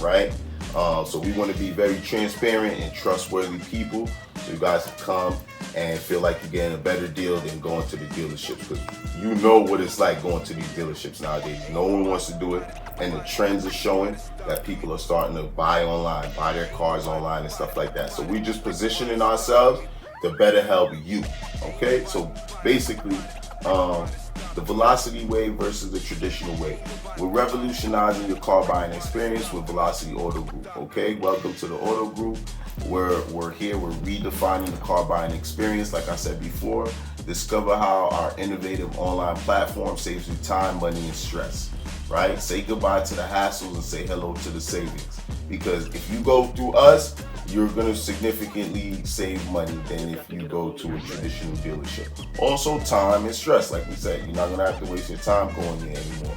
right? So we want to be very transparent and trustworthy people, so you guys can come and feel like you're getting a better deal than going to the dealerships, because you know what it's like going to these dealerships nowadays. No one wants to do it, and the trends are showing that people are starting to buy online, buy their cars online and stuff like that. So we're just positioning ourselves to better help you, okay? So basically, the Velocitii Way versus the traditional way. We're revolutionizing your car buying experience with Velocitii Auto Group, okay? Welcome to the Auto Group. We're here, we're redefining the car buying experience, like I said before. Discover how our innovative online platform saves you time, money, and stress, right? Say goodbye to the hassles and say hello to the savings. Because if you go through us, you're going to significantly save money than if you go to a traditional dealership. Also, time and stress, like we said. You're not going to have to waste your time going there anymore.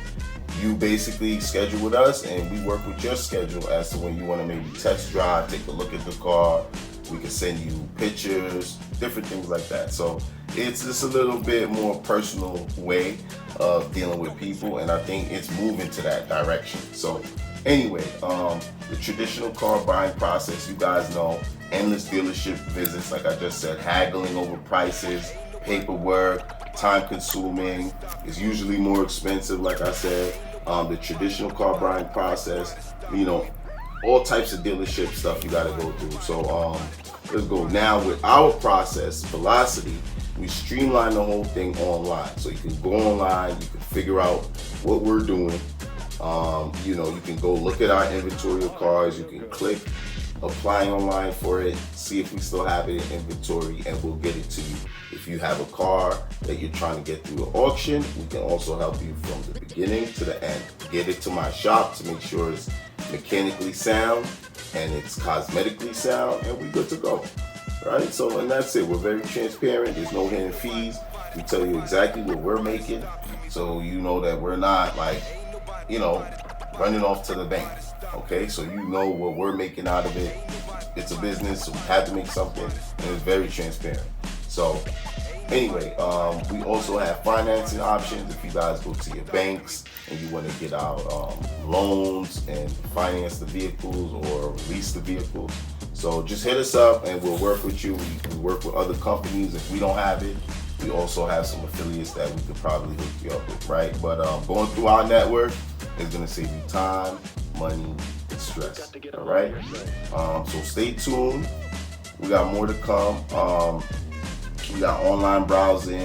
You basically schedule with us, and we work with your schedule as to when you want to maybe test drive, take a look at the car. We can send you pictures, different things like that. So it's just a little bit more personal way of dealing with people, and I think it's moving to that direction. So anyway, the traditional car buying process, you guys know, endless dealership visits, like I just said, haggling over prices, paperwork, time consuming, is usually more expensive, like I said. The traditional car buying process, you know, all types of dealership stuff you gotta go through. So let's go. Now with our process, Velocitii, we streamline the whole thing online. So you can go online, you can figure out what we're doing. You know, you can go look at our inventory of cars, you can click apply online for it, see if we still have it in inventory, and we'll get it to you. If you have a car that you're trying to get through an auction, we can also help you from the beginning to the end. Get it to my shop to make sure it's mechanically sound and it's cosmetically sound, and we're good to go, right? So, and that's it. We're very transparent. There's no hidden fees. We tell you exactly what we're making, so you know that we're not like, you know, running off to the bank. Okay, so you know what we're making out of it. It's a business, so we have to make something, and it's very transparent. So anyway, we also have financing options if you guys go to your banks and you want to get out loans and finance the vehicles or lease the vehicles. So just hit us up and we'll work with you. We work with other companies. If we don't have it, we also have some affiliates that we could probably hook you up with, right? But going through our network is going to save you time, money, and stress, all right? So stay tuned. We got more to come. We got online browsing.